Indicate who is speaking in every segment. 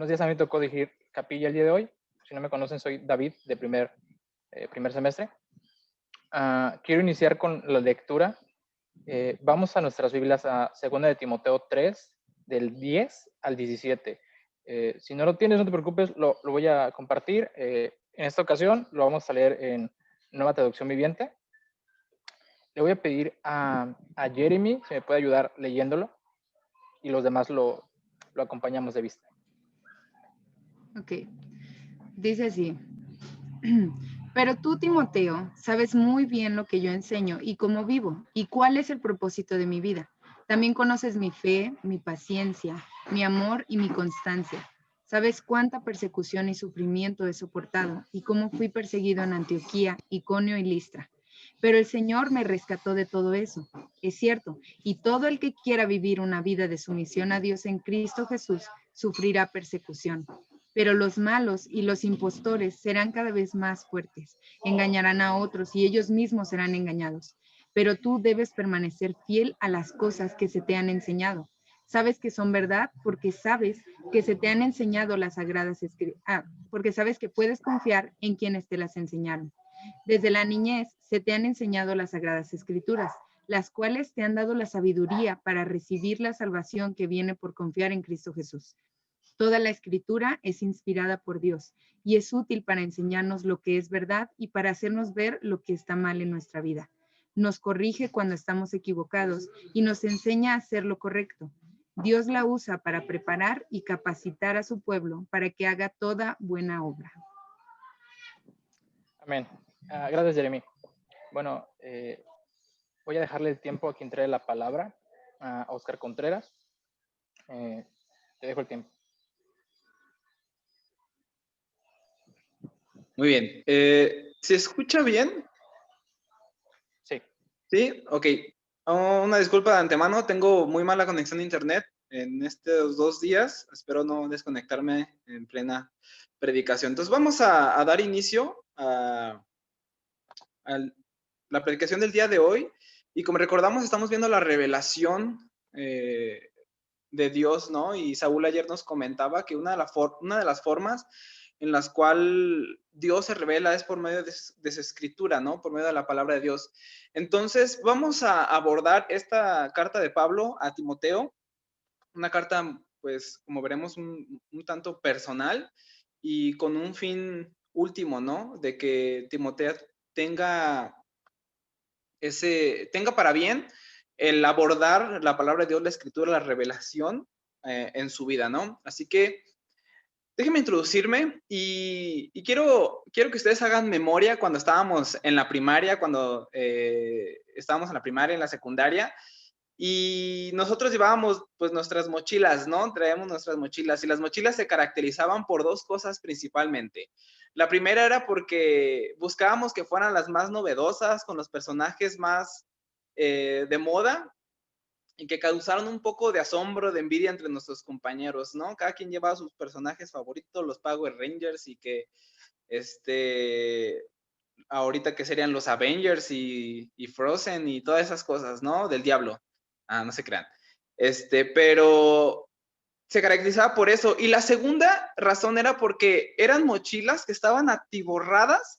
Speaker 1: Buenos días, a mí me tocó dirigir capilla el día de hoy. Si no me conocen, soy David, de primer semestre. Quiero iniciar con la lectura. Vamos a nuestras Biblias a 2 de Timoteo 3, del 10 al 17. Si no lo tienes, no te preocupes, lo voy a compartir. En esta ocasión lo vamos a leer en Nueva Traducción Viviente. Le voy a pedir a Jeremy si me puede ayudar leyéndolo y los demás lo acompañamos de vista.
Speaker 2: Ok, dice así. Pero tú, Timoteo, sabes muy bien lo que yo enseño y cómo vivo y cuál es el propósito de mi vida. También conoces mi fe, mi paciencia, mi amor y mi constancia. Sabes cuánta persecución y sufrimiento he soportado y cómo fui perseguido en Antioquía, Iconio y Listra. Pero el Señor me rescató de todo eso. Es cierto, y todo el que quiera vivir una vida de sumisión a Dios en Cristo Jesús sufrirá persecución. Pero los malos y los impostores serán cada vez más fuertes, engañarán a otros y ellos mismos serán engañados. Pero tú debes permanecer fiel a las cosas que se te han enseñado. Sabes que son verdad porque sabes que se te han enseñado las sagradas escrituras, porque sabes que puedes confiar en quienes te las enseñaron. Desde la niñez se te han enseñado las sagradas escrituras, las cuales te han dado la sabiduría para recibir la salvación que viene por confiar en Cristo Jesús. Toda la escritura es inspirada por Dios y es útil para enseñarnos lo que es verdad y para hacernos ver lo que está mal en nuestra vida. Nos corrige cuando estamos equivocados y nos enseña a hacer lo correcto. Dios la usa para preparar y capacitar a su pueblo para que haga toda buena obra.
Speaker 1: Amén. Gracias, Jeremy. Bueno, voy a dejarle el tiempo a quien trae la palabra, a Oscar Contreras. Te dejo el tiempo.
Speaker 3: Muy bien. ¿Se escucha bien?
Speaker 1: Sí.
Speaker 3: Sí, ok. Una disculpa de antemano, tengo muy mala conexión a internet en estos 2 días. Espero no desconectarme en plena predicación. Entonces vamos a dar inicio a la predicación del día de hoy. Y como recordamos, estamos viendo la revelación de Dios, ¿no? Y Saúl ayer nos comentaba que una de las formas en las cuales Dios se revela es por medio de su escritura, ¿no? Por medio de la palabra de Dios. Entonces, vamos a abordar esta carta de Pablo a Timoteo, una carta, pues, como veremos, un tanto personal y con un fin último, ¿no? De que Timoteo tenga para bien el abordar la palabra de Dios, la escritura, la revelación en su vida, ¿no? Así que déjenme introducirme y quiero que ustedes hagan memoria cuando estábamos en la primaria, cuando estábamos en la primaria, en la secundaria, y nosotros llevábamos pues nuestras mochilas, ¿no? Traíamos nuestras mochilas y las mochilas se caracterizaban por 2 cosas principalmente. La primera era porque buscábamos que fueran las más novedosas, con los personajes más de moda y que causaron un poco de asombro, de envidia entre nuestros compañeros, ¿no? Cada quien llevaba sus personajes favoritos, los Power Rangers y que ahorita que serían los Avengers y Frozen y todas esas cosas, ¿no? Del diablo. No se crean. Pero se caracterizaba por eso. Y la segunda razón era porque eran mochilas que estaban atiborradas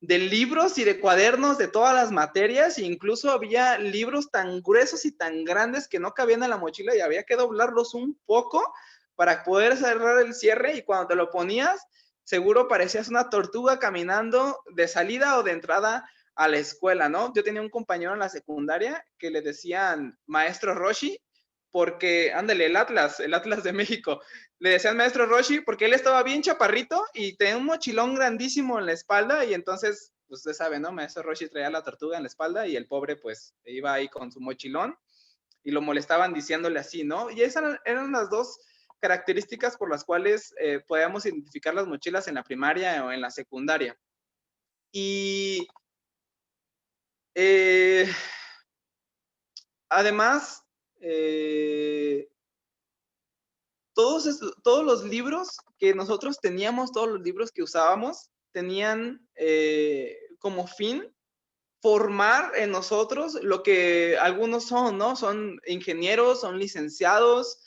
Speaker 3: de libros y de cuadernos de todas las materias, e incluso había libros tan gruesos y tan grandes que no cabían en la mochila y había que doblarlos un poco para poder cerrar el cierre, y cuando te lo ponías, seguro parecías una tortuga caminando de salida o de entrada a la escuela, ¿no? Yo tenía un compañero en la secundaria que le decían Maestro Roshi, porque, ándale, el Atlas de México, le decían Maestro Roshi porque él estaba bien chaparrito y tenía un mochilón grandísimo en la espalda, y entonces, pues usted sabe, ¿no? Maestro Roshi traía la tortuga en la espalda y el pobre pues iba ahí con su mochilón y lo molestaban diciéndole así, ¿no? Y esas eran las 2 características por las cuales podíamos identificar las mochilas en la primaria o en la secundaria. Y además, todos los libros que nosotros teníamos, todos los libros que usábamos, tenían como fin formar en nosotros lo que algunos son, ¿no? Son ingenieros, son licenciados,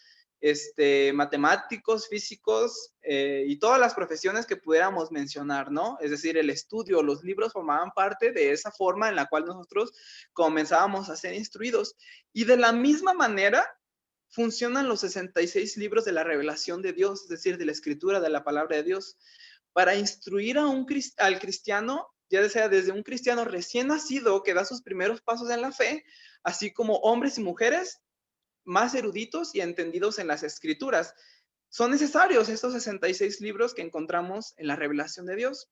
Speaker 3: matemáticos, físicos y todas las profesiones que pudiéramos mencionar, ¿no? Es decir, el estudio, los libros formaban parte de esa forma en la cual nosotros comenzábamos a ser instruidos. Y de la misma manera funcionan los 66 libros de la revelación de Dios, es decir, de la escritura, de la palabra de Dios, para instruir al cristiano, ya sea desde un cristiano recién nacido que da sus primeros pasos en la fe, así como hombres y mujeres más eruditos y entendidos en las escrituras. Son necesarios estos 66 libros que encontramos en la revelación de Dios.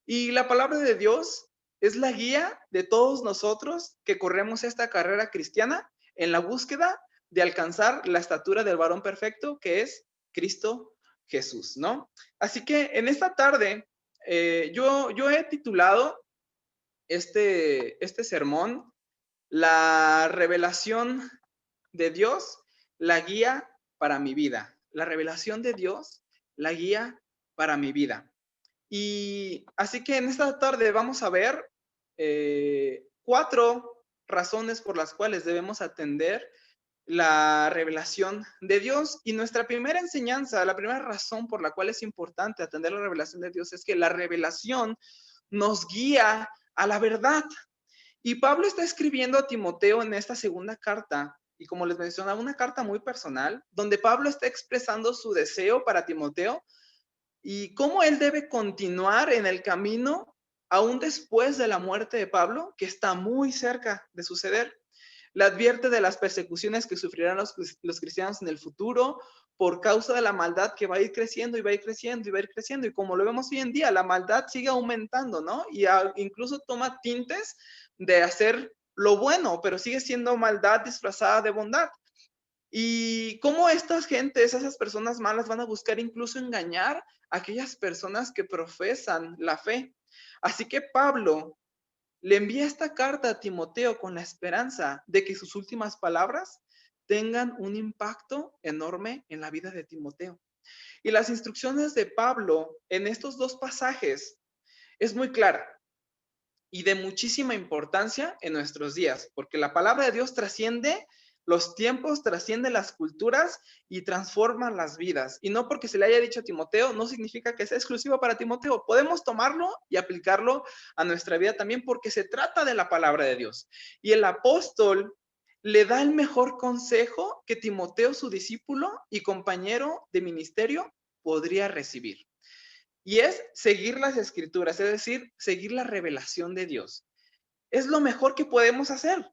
Speaker 3: Y la palabra de Dios es la guía de todos nosotros que corremos esta carrera cristiana en la búsqueda de alcanzar la estatura del varón perfecto, que es Cristo Jesús, ¿no? Así que en esta tarde yo he titulado este sermón La revelación de Dios, la guía para mi vida. La revelación de Dios, la guía para mi vida. Y así que en esta tarde vamos a ver 4 razones por las cuales debemos atender la revelación de Dios. Y nuestra primera enseñanza, la primera razón por la cual es importante atender la revelación de Dios es que la revelación nos guía a la verdad. Y Pablo está escribiendo a Timoteo en esta segunda carta, y como les mencionaba, una carta muy personal, donde Pablo está expresando su deseo para Timoteo y cómo él debe continuar en el camino aún después de la muerte de Pablo, que está muy cerca de suceder. Le advierte de las persecuciones que sufrirán los cristianos en el futuro por causa de la maldad que va a ir creciendo y va a ir creciendo y va a ir creciendo. Y como lo vemos hoy en día, la maldad sigue aumentando, ¿no? Y incluso toma tintes de hacer lo bueno, pero sigue siendo maldad disfrazada de bondad. Y cómo estas gentes, esas personas malas, van a buscar incluso engañar a aquellas personas que profesan la fe. Así que Pablo le envía esta carta a Timoteo con la esperanza de que sus últimas palabras tengan un impacto enorme en la vida de Timoteo. Y las instrucciones de Pablo en estos 2 pasajes es muy clara y de muchísima importancia en nuestros días, porque la palabra de Dios trasciende los tiempos, trasciende las culturas y transforma las vidas. Y no porque se le haya dicho a Timoteo, no significa que sea exclusivo para Timoteo. Podemos tomarlo y aplicarlo a nuestra vida también porque se trata de la palabra de Dios. Y el apóstol le da el mejor consejo que Timoteo, su discípulo y compañero de ministerio, podría recibir. Y es seguir las escrituras, es decir, seguir la revelación de Dios. Es lo mejor que podemos hacer.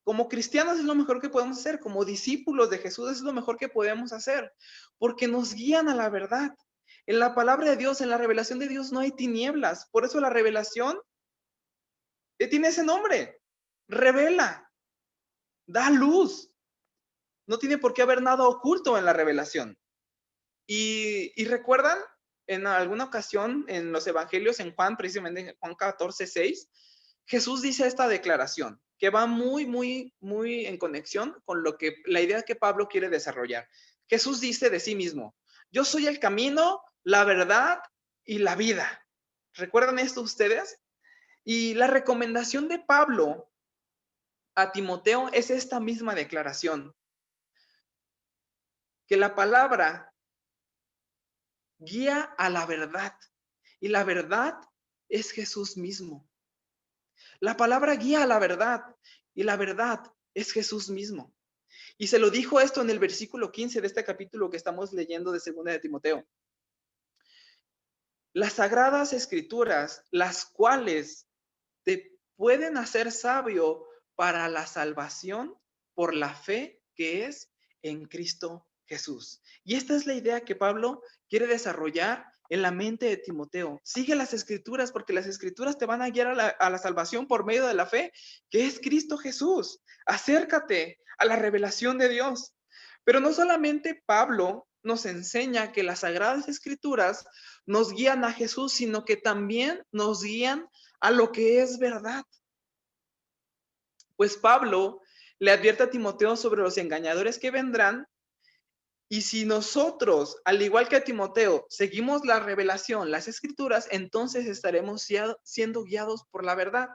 Speaker 3: Como cristianos es lo mejor que podemos hacer. Como discípulos de Jesús es lo mejor que podemos hacer. Porque nos guían a la verdad. En la palabra de Dios, en la revelación de Dios no hay tinieblas. Por eso la revelación tiene ese nombre. Revela. Da luz. No tiene por qué haber nada oculto en la revelación. Y recuerdan, en alguna ocasión en los evangelios, en Juan, precisamente en Juan 14:6, Jesús dice esta declaración que va muy en conexión con la idea que Pablo quiere desarrollar. Jesús dice de sí mismo: yo soy el camino, la verdad y la vida. ¿Recuerdan esto ustedes? Y la recomendación de Pablo a Timoteo es esta misma declaración, que la palabra guía a la verdad, y la verdad es Jesús mismo. La palabra guía a la verdad, y la verdad es Jesús mismo. Y se lo dijo esto en el versículo 15 de este capítulo que estamos leyendo de 2 de Timoteo. Las sagradas escrituras, las cuales te pueden hacer sabio para la salvación por la fe que es en Cristo Jesús. Y esta es la idea que Pablo quiere desarrollar en la mente de Timoteo. Sigue las escrituras porque las escrituras te van a guiar a la salvación por medio de la fe que es Cristo Jesús. Acércate a la revelación de Dios. Pero no solamente Pablo nos enseña que las sagradas escrituras nos guían a Jesús, sino que también nos guían a lo que es verdad. Pues Pablo le advierte a Timoteo sobre los engañadores que vendrán. Y si nosotros, al igual que a Timoteo, seguimos la revelación, las escrituras, entonces estaremos siendo guiados por la verdad.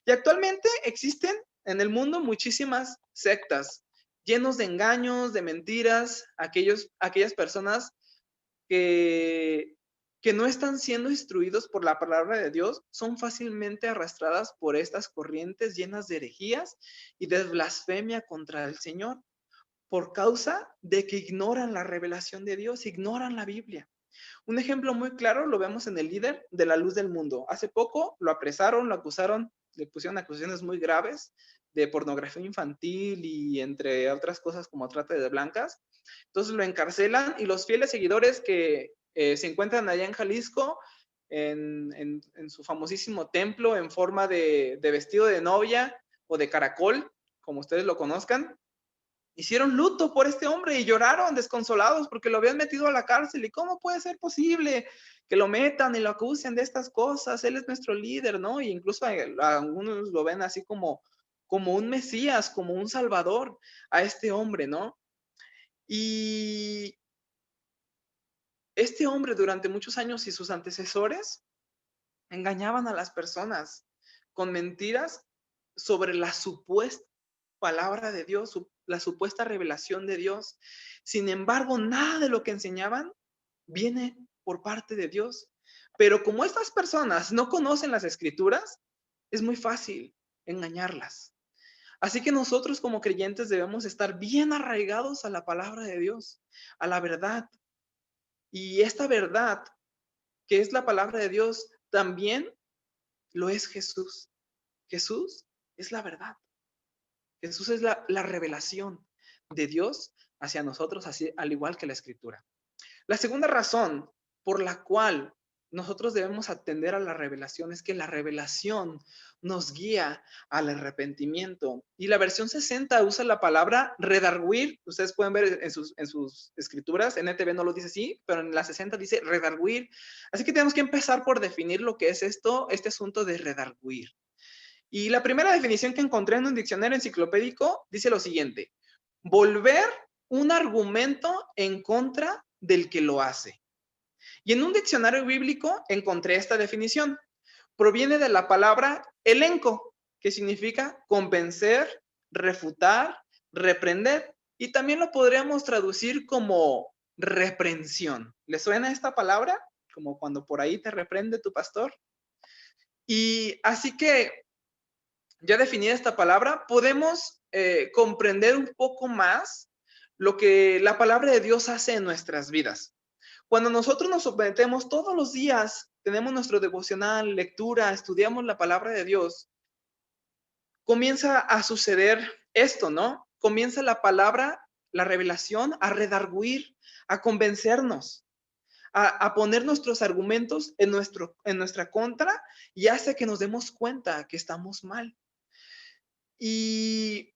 Speaker 3: Y actualmente existen en el mundo muchísimas sectas llenos de engaños, de mentiras, aquellas personas que no están siendo instruidos por la palabra de Dios, son fácilmente arrastradas por estas corrientes llenas de herejías y de blasfemia contra el Señor, por causa de que ignoran la revelación de Dios, ignoran la Biblia. Un ejemplo muy claro lo vemos en el líder de la Luz del Mundo. Hace poco lo apresaron, lo acusaron, le pusieron acusaciones muy graves de pornografía infantil y entre otras cosas como trata de blancas. Entonces lo encarcelan y los fieles seguidores que se encuentran allá en Jalisco, en su famosísimo templo en forma de vestido de novia o de caracol, como ustedes lo conozcan, hicieron luto por este hombre y lloraron desconsolados porque lo habían metido a la cárcel. ¿Y cómo puede ser posible que lo metan y lo acusen de estas cosas? Él es nuestro líder, ¿no? Y incluso algunos lo ven así como un Mesías, como un Salvador a este hombre, ¿no? Y este hombre durante muchos años y sus antecesores engañaban a las personas con mentiras sobre la supuesta palabra de Dios, la supuesta revelación de Dios. Sin embargo, nada de lo que enseñaban viene por parte de Dios. Pero como estas personas no conocen las escrituras, es muy fácil engañarlas. Así que nosotros como creyentes debemos estar bien arraigados a la palabra de Dios, a la verdad. Y esta verdad, que es la palabra de Dios, también lo es Jesús. Jesús es la verdad. Jesús es la revelación de Dios hacia nosotros, así, al igual que la Escritura. La segunda razón por la cual nosotros debemos atender a la revelación es que la revelación nos guía al arrepentimiento. Y la versión 60 usa la palabra redarguir. Ustedes pueden ver en sus escrituras, en NTV no lo dice así, pero en la 60 dice redarguir. Así que tenemos que empezar por definir lo que es este asunto de redarguir. Y la primera definición que encontré en un diccionario enciclopédico dice lo siguiente: volver un argumento en contra del que lo hace. Y en un diccionario bíblico encontré esta definición. Proviene de la palabra elenco, que significa convencer, refutar, reprender. Y también lo podríamos traducir como reprensión. ¿Le suena esta palabra? Como cuando por ahí te reprende tu pastor. Y así que ya definida esta palabra, podemos comprender un poco más lo que la palabra de Dios hace en nuestras vidas. Cuando nosotros nos sometemos todos los días, tenemos nuestro devocional, lectura, estudiamos la palabra de Dios, comienza a suceder esto, ¿no? Comienza la palabra, la revelación, a redarguir, a convencernos, a poner nuestros argumentos en nuestra contra y hace que nos demos cuenta que estamos mal. Y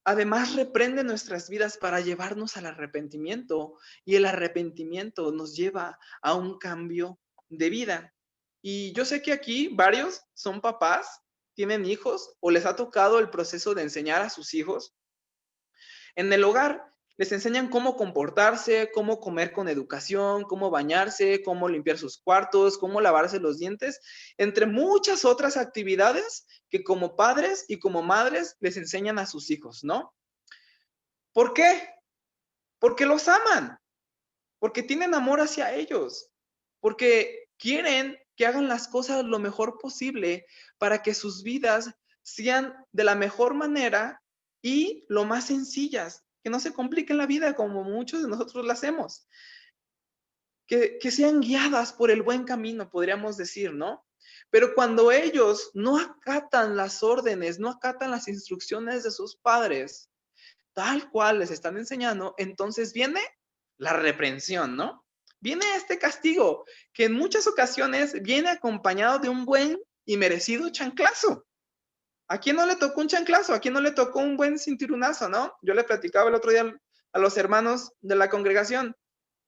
Speaker 3: además reprende nuestras vidas para llevarnos al arrepentimiento, y el arrepentimiento nos lleva a un cambio de vida. Y yo sé que aquí varios son papás, tienen hijos o les ha tocado el proceso de enseñar a sus hijos. En el hogar les enseñan cómo comportarse, cómo comer con educación, cómo bañarse, cómo limpiar sus cuartos, cómo lavarse los dientes, entre muchas otras actividades que como padres y como madres les enseñan a sus hijos, ¿no? ¿Por qué? Porque los aman, porque tienen amor hacia ellos, porque quieren que hagan las cosas lo mejor posible para que sus vidas sean de la mejor manera y lo más sencillas, que no se compliquen la vida como muchos de nosotros la hacemos, que sean guiadas por el buen camino, podríamos decir, ¿no? Pero cuando ellos no acatan las órdenes, no acatan las instrucciones de sus padres, tal cual les están enseñando, entonces viene la reprensión, ¿no? Viene este castigo, que en muchas ocasiones viene acompañado de un buen y merecido chanclazo. ¿A quién no le tocó un chanclazo? ¿A quién no le tocó un buen cinturonazo, no? Yo le platicaba el otro día a los hermanos de la congregación.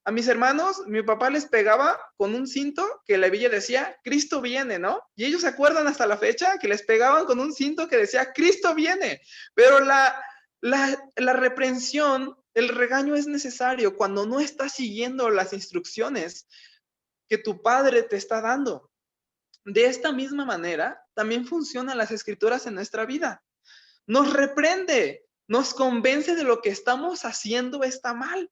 Speaker 3: A mis hermanos, mi papá les pegaba con un cinto que la Biblia decía, Cristo viene, ¿no? Y ellos se acuerdan hasta la fecha que les pegaban con un cinto que decía, Cristo viene. Pero la reprensión, el regaño es necesario cuando no estás siguiendo las instrucciones que tu padre te está dando. De esta misma manera, también funcionan las escrituras en nuestra vida. Nos reprende nos convence de lo que estamos haciendo está mal.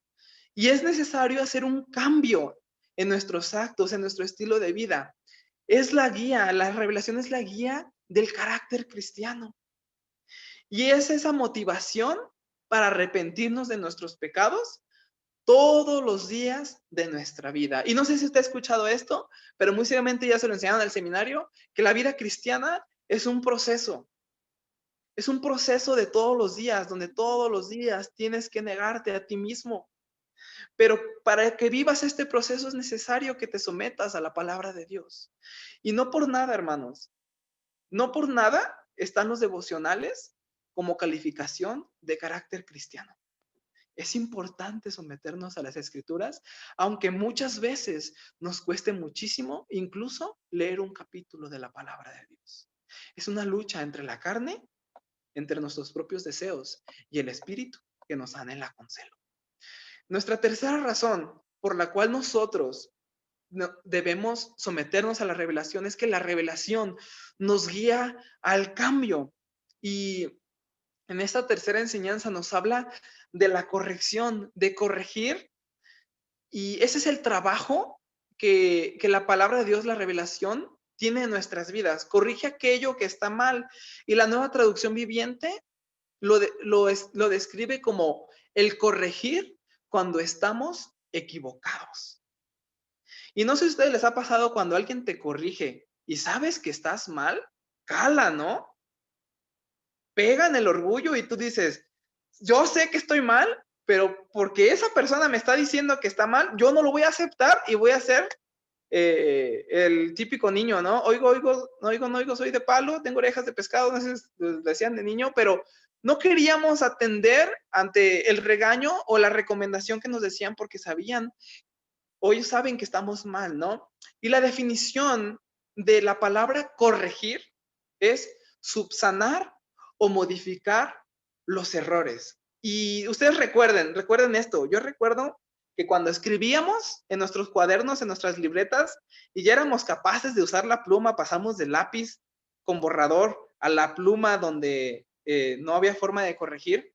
Speaker 3: Y es necesario hacer un cambio en nuestros actos, en nuestro estilo de vida. Es la guía, la revelación es la guía del carácter cristiano. Y es esa motivación para arrepentirnos de nuestros pecados todos los días de nuestra vida. Y no sé si usted ha escuchado esto, pero muy seguramente ya se lo enseñaron al seminario, que la vida cristiana es un proceso. Es un proceso de todos los días, donde todos los días tienes que negarte a ti mismo. Pero para que vivas este proceso es necesario que te sometas a la palabra de Dios. Y no por nada, hermanos, no por nada están los devocionales como calificación de carácter cristiano. Es importante someternos a las escrituras, aunque muchas veces nos cueste muchísimo incluso leer un capítulo de la palabra de Dios. Es una lucha entre la carne, entre nuestros propios deseos y el espíritu que nos anhela con celo. Nuestra tercera razón por la cual nosotros debemos someternos a la revelación es que la revelación nos guía al cambio. Y en esta tercera enseñanza nos habla de la corrección, de corregir. Y ese es el trabajo que la palabra de Dios, la revelación, tiene en nuestras vidas. Corrige aquello que está mal. Y la Nueva Traducción Viviente lo describe como el corregir cuando estamos equivocados. Y no sé si a ustedes les ha pasado cuando alguien te corrige y sabes que estás mal, cala, ¿no? Pega en el orgullo y tú dices, yo sé que estoy mal, pero porque esa persona me está diciendo que está mal, yo no lo voy a aceptar y voy a ser el típico niño, ¿no? Oigo, no oigo, no oigo, soy de palo, tengo orejas de pescado, no sé si decían de niño, pero no queríamos atender ante el regaño o la recomendación que nos decían porque sabían, o ellos saben que estamos mal, ¿no? Y la definición de la palabra corregir es subsanar o modificar los errores. Y ustedes recuerden esto. Yo recuerdo que cuando escribíamos en nuestros cuadernos, en nuestras libretas, y ya éramos capaces de usar la pluma, pasamos del lápiz con borrador a la pluma donde no había forma de corregir.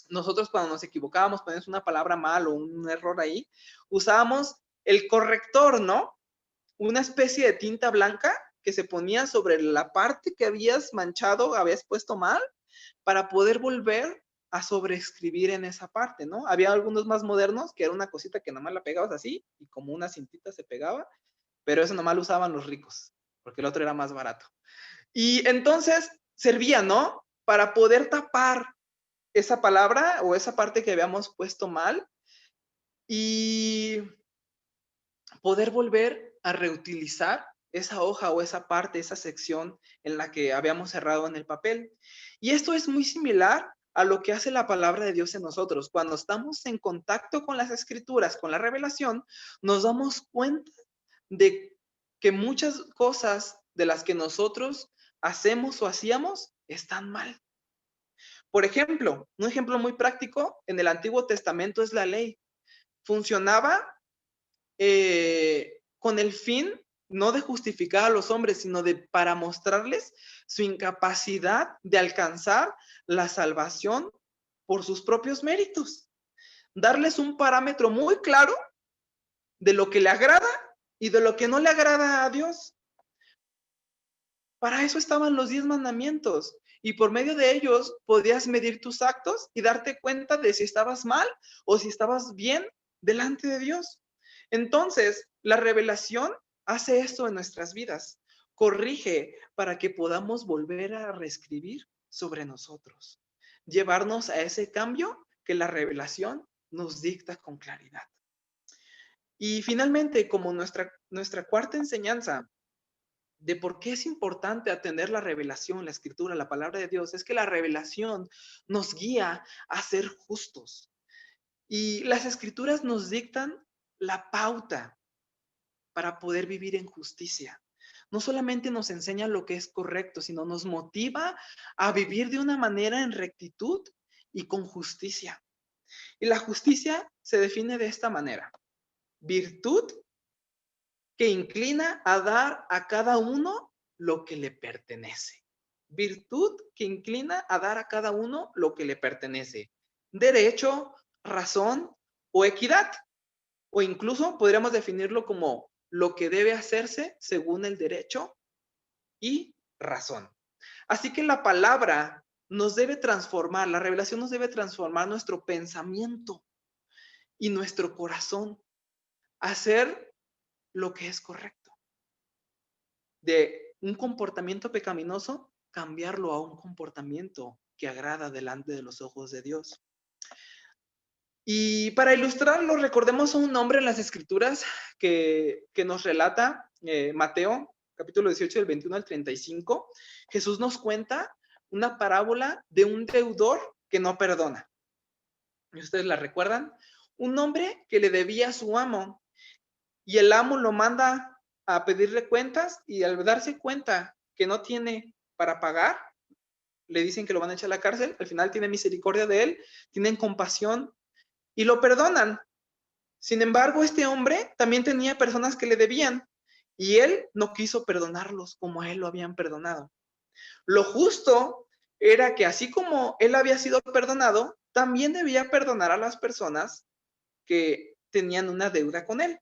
Speaker 3: Nosotros cuando nos equivocábamos, poníamos una palabra mal o un error ahí, usábamos el corrector, ¿no? Una especie de tinta blanca que se ponía sobre la parte que habías manchado, habías puesto mal, para poder volver a sobreescribir en esa parte, ¿no? Había algunos más modernos que era una cosita que nomás la pegabas así y como una cintita se pegaba, pero eso nomás lo usaban los ricos, porque el otro era más barato. Y entonces servía, ¿no? Para poder tapar esa palabra o esa parte que habíamos puesto mal y poder volver a reutilizar esa hoja o esa parte, esa sección en la que habíamos cerrado en el papel. Y esto es muy similar a lo que hace la palabra de Dios en nosotros. Cuando estamos en contacto con las escrituras, con la revelación, nos damos cuenta de que muchas cosas de las que nosotros hacemos o hacíamos están mal. Por ejemplo, un ejemplo muy práctico en el Antiguo Testamento es la ley. Funcionaba con el fin no de justificar a los hombres, sino para mostrarles su incapacidad de alcanzar la salvación por sus propios méritos. Darles un parámetro muy claro de lo que le agrada y de lo que no le agrada a Dios. Para eso estaban los 10 mandamientos. Y por medio de ellos podías medir tus actos y darte cuenta de si estabas mal o si estabas bien delante de Dios. Entonces, la revelación hace esto en nuestras vidas. Corrige para que podamos volver a reescribir sobre nosotros. Llevarnos a ese cambio que la revelación nos dicta con claridad. Y finalmente, como nuestra cuarta enseñanza, de por qué es importante atender la revelación, la escritura, la palabra de Dios, es que la revelación nos guía a ser justos. Y las escrituras nos dictan la pauta para poder vivir en justicia. No solamente nos enseña lo que es correcto, sino nos motiva a vivir de una manera en rectitud y con justicia. Y la justicia se define de esta manera: virtud que inclina a dar a cada uno lo que le pertenece. virtud que inclina a dar a cada uno lo que le pertenece. Derecho, razón o equidad. O incluso podríamos definirlo como lo que debe hacerse según el derecho y razón. Así que la palabra nos debe transformar, la revelación nos debe transformar nuestro pensamiento y nuestro corazón a hacer lo que es correcto. De un comportamiento pecaminoso, cambiarlo a un comportamiento que agrada delante de los ojos de Dios. Y para ilustrarlo, recordemos a un hombre en las Escrituras que nos relata Mateo, capítulo 18, del 21 al 35. Jesús nos cuenta una parábola de un deudor que no perdona. ¿Y ustedes la recuerdan? Un hombre que le debía a su amo y el amo lo manda a pedirle cuentas y al darse cuenta que no tiene para pagar, le dicen que lo van a echar a la cárcel. Al final tiene misericordia de él, tienen compasión y lo perdonan. Sin embargo, este hombre también tenía personas que le debían y él no quiso perdonarlos como a él lo habían perdonado. Lo justo era que así como él había sido perdonado, también debía perdonar a las personas que tenían una deuda con él.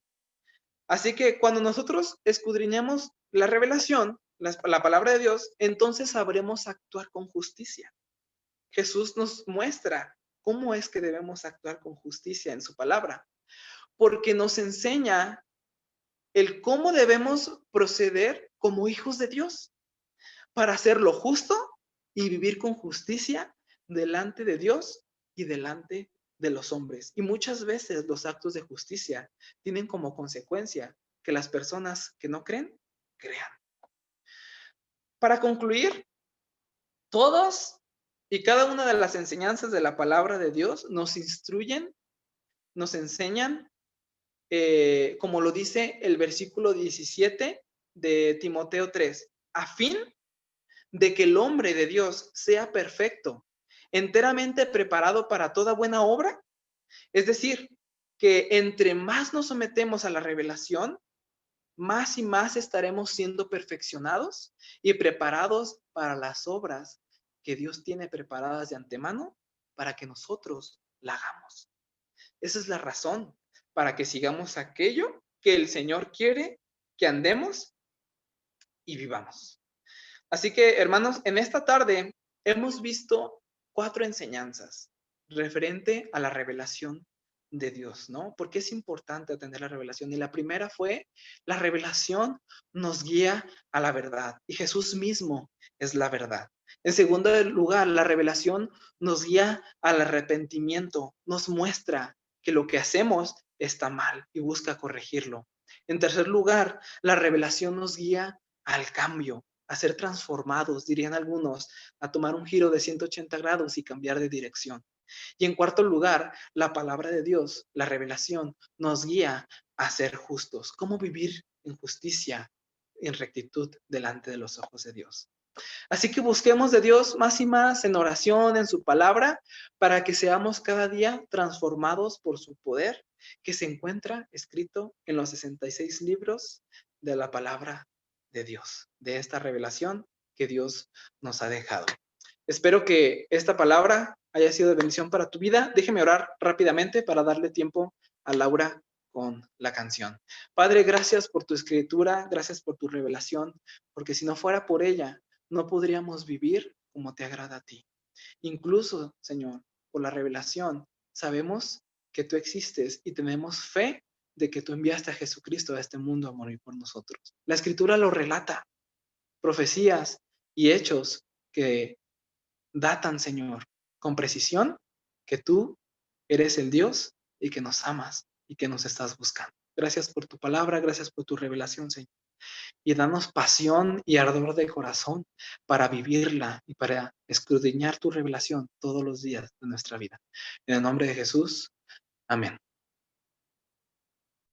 Speaker 3: Así que cuando nosotros escudriñamos la revelación, la palabra de Dios, entonces sabremos actuar con justicia. Jesús nos muestra cómo es que debemos actuar con justicia en su palabra, porque nos enseña el cómo debemos proceder como hijos de Dios para hacer lo justo y vivir con justicia delante de Dios y delante de los hombres. Y muchas veces los actos de justicia tienen como consecuencia que las personas que no creen, crean. Para concluir, todos y cada una de las enseñanzas de la palabra de Dios nos instruyen, nos enseñan, como lo dice el versículo 17 de Timoteo 3, a fin de que el hombre de Dios sea perfecto, enteramente preparado para toda buena obra. Es decir, que entre más nos sometemos a la revelación, más y más estaremos siendo perfeccionados y preparados para las obras que Dios tiene preparadas de antemano para que nosotros la hagamos. Esa es la razón para que sigamos aquello que el Señor quiere que andemos y vivamos. Así que, hermanos, en esta tarde hemos visto 4 enseñanzas referente a la revelación de Dios, ¿no? Porque es importante atender la revelación. Y la primera fue, la revelación nos guía a la verdad y Jesús mismo es la verdad. En segundo lugar, la revelación nos guía al arrepentimiento, nos muestra que lo que hacemos está mal y busca corregirlo. En tercer lugar, la revelación nos guía al cambio, a ser transformados, dirían algunos, a tomar un giro de 180 grados y cambiar de dirección. Y en cuarto lugar, la palabra de Dios, la revelación, nos guía a ser justos. ¿Cómo vivir en justicia, en rectitud delante de los ojos de Dios? Así que busquemos de Dios más y más en oración, en su palabra, para que seamos cada día transformados por su poder, que se encuentra escrito en los 66 libros de la palabra de Dios, de esta revelación que Dios nos ha dejado. Espero que esta palabra haya sido de bendición para tu vida. Déjeme orar rápidamente para darle tiempo a Laura con la canción. Padre, gracias por tu escritura, gracias por tu revelación, porque si no fuera por ella, no podríamos vivir como te agrada a ti. Incluso, Señor, por la revelación, sabemos que tú existes y tenemos fe de que tú enviaste a Jesucristo a este mundo a morir por nosotros. La escritura lo relata, profecías y hechos que datan, Señor, con precisión que tú eres el Dios y que nos amas y que nos estás buscando. Gracias por tu palabra, gracias por tu revelación, Señor. Y danos pasión y ardor de corazón para vivirla y para escudriñar tu revelación todos los días de nuestra vida. En el nombre de Jesús, amén.